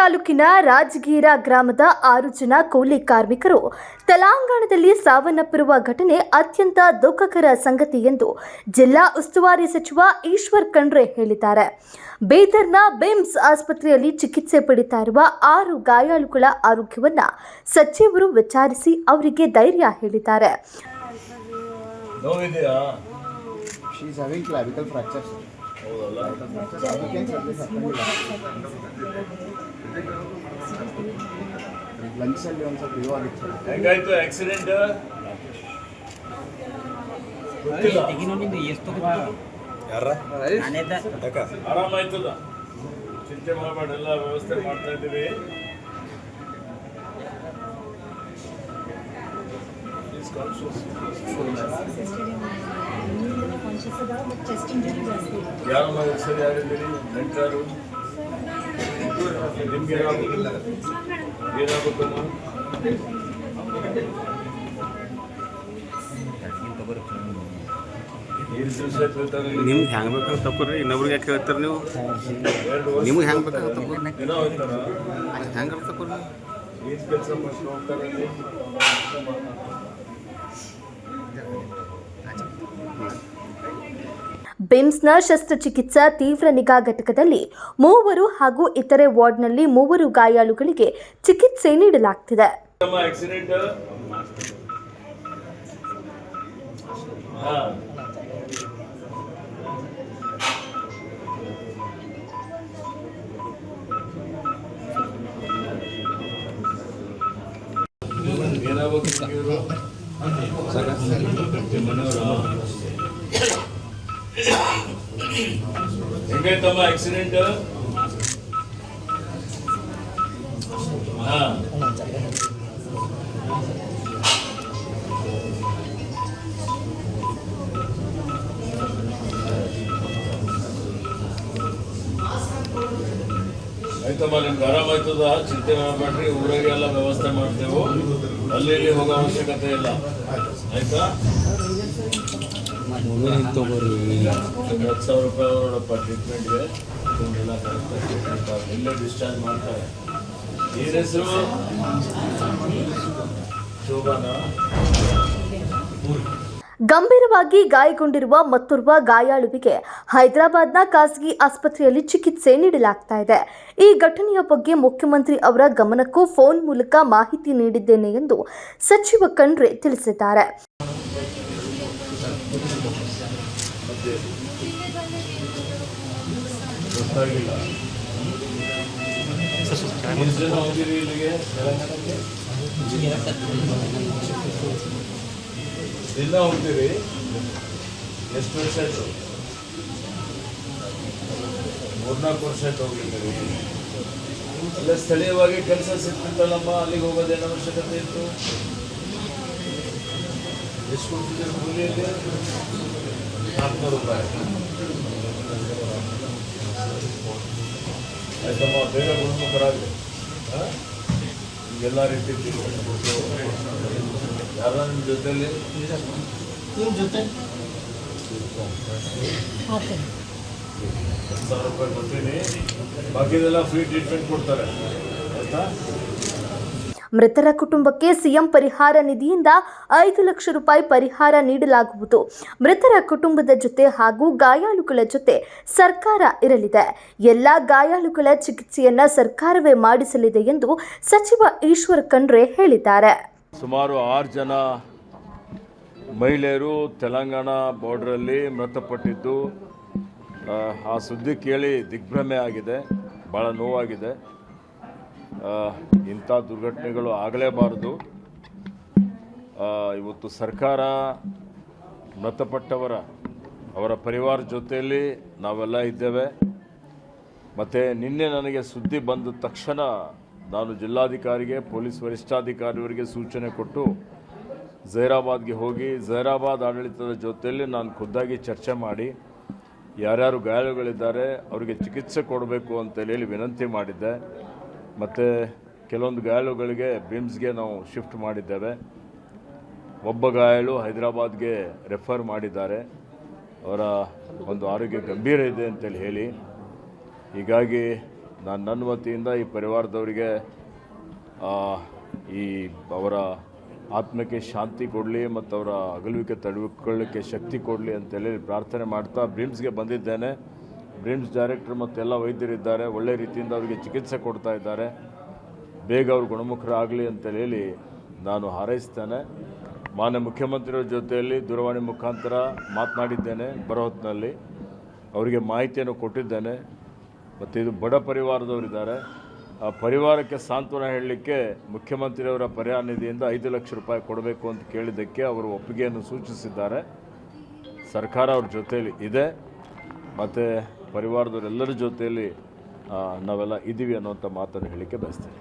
ತಾಲೂಕಿನ ರಾಜಗೀರ ಗ್ರಾಮದ 6 ಜನ ಕೂಲಿ ಕಾರ್ಮಿಕರು ತೆಲಂಗಾಣದಲ್ಲಿ ಸಾವನ್ನಪ್ಪಿರುವ ಘಟನೆ ಅತ್ಯಂತ ದುಃಖಕರ ಸಂಗತಿ ಎಂದು ಜಿಲ್ಲಾ ಉಸ್ತುವಾರಿ ಸಚಿವ ಈಶ್ವರ್ ಖಂಡ್ರೆ ಹೇಳಿದ್ದಾರೆ. ಬೀದರ್ನ ಬಿಮ್ಸ್ ಆಸ್ಪತ್ರೆಯಲ್ಲಿ ಚಿಕಿತ್ಸೆ ಪಡೆಯುತ್ತಾ ಇರುವ 6 ಗಾಯಾಳುಗಳ ಆರೋಗ್ಯವನ್ನು ಸಚಿವರು ವಿಚಾರಿಸಿ ಅವರಿಗೆ ಧೈರ್ಯ ಹೇಳಿದ್ದಾರೆ. ಹೆಂಗಾಯ್ತು ಆಕ್ಸಿಡೆಂಟ್? ಆರಾಮಾಯ್ತದ, ಚಿಂತೆ ಮಾಡಬೇಡ, ಎಲ್ಲ ವ್ಯವಸ್ಥೆ ಮಾಡ್ತಾ ಇದ್ದೀವಿ. ಯಾರು ಸರಿ ಯಾರಿದ್ದೀರಿ? ನೆಂಟರು ನಿಮ್ಗೆ ಏನಾಗಬೇಕಮ್ಮ? ನಿಮ್ಗೆ ಹೆಂಗೆ ಬೇಕಂತ ತಗೋರಿ, ಇನ್ನೊಬ್ರಿಗೆ ಯಾಕೆ ಹೇಳ್ತಾರೆ ನೀವು? ನಿಮ್ಗೆ ಹೆಂಗೆ ಬೇಕಂತ ತಗೋರಿ, ಹೆಂಗೆ ತಗೋರಿ? ಏನು ಕೆಲಸ ಮಾಡ್ಕೊಂಡು ಹೋಗ್ತಾರೆ? ಬಿಮ್ಸ್ನ ಶಸ್ತ್ರಚಿಕಿತ್ಸಾ ತೀವ್ರ ನಿಗಾ ಘಟಕದಲ್ಲಿ 3 ಹಾಗೂ ಇತರೆ ವಾರ್ಡ್ನಲ್ಲಿ 3 ಗಾಯಾಳುಗಳಿಗೆ ಚಿಕಿತ್ಸೆ ನೀಡಲಾಗುತ್ತಿದೆ. ಆಕ್ಸಿಡೆಂಟ್ ಹೆಂಗಾಯ್ತಮ್ಮ ಆಕ್ಸಿಡೆಂಟ್? ಆಯ್ತಮ್ಮ, ನಿಮ್ಗೆ ಆರಾಮಾಯ್ತದ, ಚಿಂತೆ ಮಾಡಬೇಡ್ರಿ. ಊರಾಗೆಲ್ಲ ವ್ಯವಸ್ಥೆ ಮಾಡ್ತೇವೆ, ಅಲ್ಲಿ ಹೋಗೋ ಅವಶ್ಯಕತೆ ಇಲ್ಲ. ಆಯ್ತಾ? 10,000 ರೂಪಾಯಿ ನೋಡಪ್ಪ ಟ್ರೀಟ್ಮೆಂಟ್ಗೆ. ಎಲ್ಲ ಕರೆಕ್ಟಾಗಿ ಇಲ್ಲೇ ಡಿಸ್ಚಾರ್ಜ್ ಮಾಡ್ತಾರೆ. ಏನ್ ಹೆಸರು? ಶೋಭಾನಾ. ಗಂಭೀರವಾಗಿ ಗಾಯಗೊಂಡಿರುವ ಮತ್ತೋರ್ವ ಗಾಯಾಳುವಿಗೆ ಹೈದರಾಬಾದ್ನ ಖಾಸಗಿ ಆಸ್ಪತ್ರೆಯಲ್ಲಿ ಚಿಕಿತ್ಸೆ ನೀಡಲಾಗ್ತಾ ಇದೆ. ಈ ಘಟನೆಯ ಬಗ್ಗೆ ಮುಖ್ಯಮಂತ್ರಿ ಅವರ ಗಮನಕ್ಕೂ ಫೋನ್ ಮೂಲಕ ಮಾಹಿತಿ ನೀಡಿದ್ದೇನೆ ಎಂದು ಸಚಿವ ಖಂಡ್ರೆ ತಿಳಿಸಿದ್ದಾರೆ. ಗೊತ್ತಾಗಿಲ್ಲ, ಹೋಗಿರಿ ಇಲ್ಲಿಗೆ ತೆಲಂಗಾಣಕ್ಕೆ? ದಿನ ಹೋಗ್ತೀರಿ? ಎಷ್ಟು ವರ್ಷ ಆಯ್ತು? 3-4 ವರ್ಷ ಆಯ್ತು ಹೋಗಿದ್ದೀರಿ. ಅಲ್ಲೇ ಸ್ಥಳೀಯವಾಗಿ ಕೆಲಸ ಸಿಗ್ತಿತ್ತಲ್ಲಮ್ಮ, ಅಲ್ಲಿಗೆ ಹೋಗೋದೇನೋ ಅವಶ್ಯಕತೆ ಇತ್ತು. ಎಷ್ಟು ಕೊಡ್ತಿದ್ದೀರಿ ಕೂಲಿಯಲ್ಲಿ? 400 ರೂಪಾಯಿ. ಆಯ್ತಮ್ಮ, ಬೇಗ ಗುಣಮುಖರಾಗಲಿ. ಎಲ್ಲ ರೀತಿ ಟ್ರೀಟ್ಮೆಂಟ್ ಕೊಟ್ಟು ಯಾರ ನಿಮ್ಮ ಜೊತೆಯಲ್ಲಿ? ನಿಮ್ಮ ಜೊತೆ 10,000 ರೂಪಾಯಿ ಕೊಡ್ತೀನಿ, ಬಾಕಿದೆಲ್ಲ ಫ್ರೀ ಟ್ರೀಟ್ಮೆಂಟ್ ಕೊಡ್ತಾರೆ. ಆಯ್ತಾ? ಮೃತರ ಕುಟುಂಬಕ್ಕೆ ಸಿಎಂ ಪರಿಹಾರ ನಿಧಿಯಿಂದ 5 ಲಕ್ಷ ರೂಪಾಯಿ ಪರಿಹಾರ ನೀಡಲಾಗುವುದು. ಮೃತರ ಕುಟುಂಬದ ಜೊತೆ ಹಾಗೂ ಗಾಯಾಳುಗಳ ಜೊತೆ ಸರ್ಕಾರ ಇರಲಿದೆ. ಎಲ್ಲ ಗಾಯಾಳುಗಳ ಚಿಕಿತ್ಸೆಯನ್ನ ಸರ್ಕಾರವೇ ಮಾಡಿಸಲಿದೆ ಎಂದು ಸಚಿವ ಈಶ್ವರ್ ಖಂಡ್ರೆ ಹೇಳಿದ್ದಾರೆ. ಸುಮಾರು 6 ಜನ ಮಹಿಳೆಯರು ತೆಲಂಗಾಣ ಬಾರ್ಡ್ರಲ್ಲಿ ಮೃತಪಟ್ಟಿದ್ದು, ಆ ಸುದ್ದಿ ಕೇಳಿ ದಿಗ್ಭ್ರಮೆ ಆಗಿದೆ, ಭಾಳ ನೋವಾಗಿದೆ. ಇಂಥ ದುರ್ಘಟನೆಗಳು ಆಗಲೇಬಾರದು. ಇವತ್ತು ಸರ್ಕಾರ ಅವರ ಪರಿವಾರ ಜೊತೆಯಲ್ಲಿ ನಾವೆಲ್ಲ ಇದ್ದೇವೆ. ಮತ್ತು ನಿನ್ನೆ ನನಗೆ ಸುದ್ದಿ ಬಂದ ತಕ್ಷಣ ನಾನು ಜಿಲ್ಲಾಧಿಕಾರಿಗೆ, ಪೊಲೀಸ್ ವರಿಷ್ಠಾಧಿಕಾರಿಯವರಿಗೆ ಸೂಚನೆ ಕೊಟ್ಟು ಜೈರಾಬಾದ್ಗೆ ಹೋಗಿ ಜೈರಾಬಾದ್ ಆಡಳಿತದ ಜೊತೆಯಲ್ಲಿ ನಾನು ಖುದ್ದಾಗಿ ಚರ್ಚೆ ಮಾಡಿ ಯಾರ್ಯಾರು ಗಾಯಾಳುಗಳಿದ್ದಾರೆ ಅವರಿಗೆ ಚಿಕಿತ್ಸೆ ಕೊಡಬೇಕು ಅಂತೇಳಿ ವಿನಂತಿ ಮಾಡಿದ್ದೆ. ಮತ್ತು ಕೆಲವೊಂದು ಗಾಯಾಳುಗಳಿಗೆ ಬಿಮ್ಸ್ಗೆ ನಾವು ಶಿಫ್ಟ್ ಮಾಡಿದ್ದೇವೆ. ಒಬ್ಬ ಗಾಯಾಳು ಹೈದರಾಬಾದ್ಗೆ ರೆಫರ್ ಮಾಡಿದ್ದಾರೆ. ಅವರ ಒಂದು ಆರೋಗ್ಯ ಗಂಭೀರ ಇದೆ ಅಂತೇಳಿ ಹೇಳಿ, ಹೀಗಾಗಿ ನಾನು ನನ್ನ ವತಿಯಿಂದ ಈ ಪರಿವಾರದವರಿಗೆ ಈ ಅವರ ಆತ್ಮಕ್ಕೆ ಶಾಂತಿ ಕೊಡಲಿ ಮತ್ತು ಅವರ ಅಗಲುವಿಕೆ ತಡೆದುಕೊಳ್ಳಲಿಕ್ಕೆ ಶಕ್ತಿ ಕೊಡಲಿ ಅಂತೇಳಿ ಪ್ರಾರ್ಥನೆ ಮಾಡ್ತಾ ಬ್ರಿಮ್ಸ್ಗೆ ಬಂದಿದ್ದೇನೆ. ಬ್ರಿಮ್ಸ್ ಡೈರೆಕ್ಟರ್ ಮತ್ತು ಎಲ್ಲ ವೈದ್ಯರಿದ್ದಾರೆ, ಒಳ್ಳೆ ರೀತಿಯಿಂದ ಅವರಿಗೆ ಚಿಕಿತ್ಸೆ ಕೊಡ್ತಾ ಇದ್ದಾರೆ. ಬೇಗ ಅವರು ಗುಣಮುಖರಾಗಲಿ ಅಂತೇಳಿ ನಾನು ಹಾರೈಸ್ತೇನೆ. ಮಾನ್ಯ ಮುಖ್ಯಮಂತ್ರಿಯವರ ಜೊತೆಯಲ್ಲಿ ದೂರವಾಣಿ ಮುಖಾಂತರ ಮಾತನಾಡಿದ್ದೇನೆ. ಬರೋ ಹೊತ್ತಿನಲ್ಲಿ ಅವರಿಗೆ ಮಾಹಿತಿಯನ್ನು ಕೊಟ್ಟಿದ್ದೇನೆ. ಮತ್ತು ಇದು ಬಡ ಪರಿವಾರದವರಿದ್ದಾರೆ, ಆ ಪರಿವಾರಕ್ಕೆ ಸಾಂತ್ವನ ಹೇಳಲಿಕ್ಕೆ ಮುಖ್ಯಮಂತ್ರಿಯವರ ಪರಿಹಾರ ನಿಧಿಯಿಂದ 5 ಲಕ್ಷ ರೂಪಾಯಿ ಕೊಡಬೇಕು ಅಂತ ಕೇಳಿದ್ದಕ್ಕೆ ಅವರು ಒಪ್ಪಿಗೆಯನ್ನು ಸೂಚಿಸಿದ್ದಾರೆ. ಸರ್ಕಾರ ಅವ್ರ ಜೊತೆಯಲ್ಲಿ ಇದೆ ಮತ್ತು ಪರಿವಾರದವರೆಲ್ಲರ ಜೊತೆಯಲ್ಲಿ ನಾವೆಲ್ಲ ಇದ್ದೀವಿ ಅನ್ನುವಂಥ ಮಾತನ್ನು ಹೇಳಲಿಕ್ಕೆ ಬಯಸ್ತೀನಿ.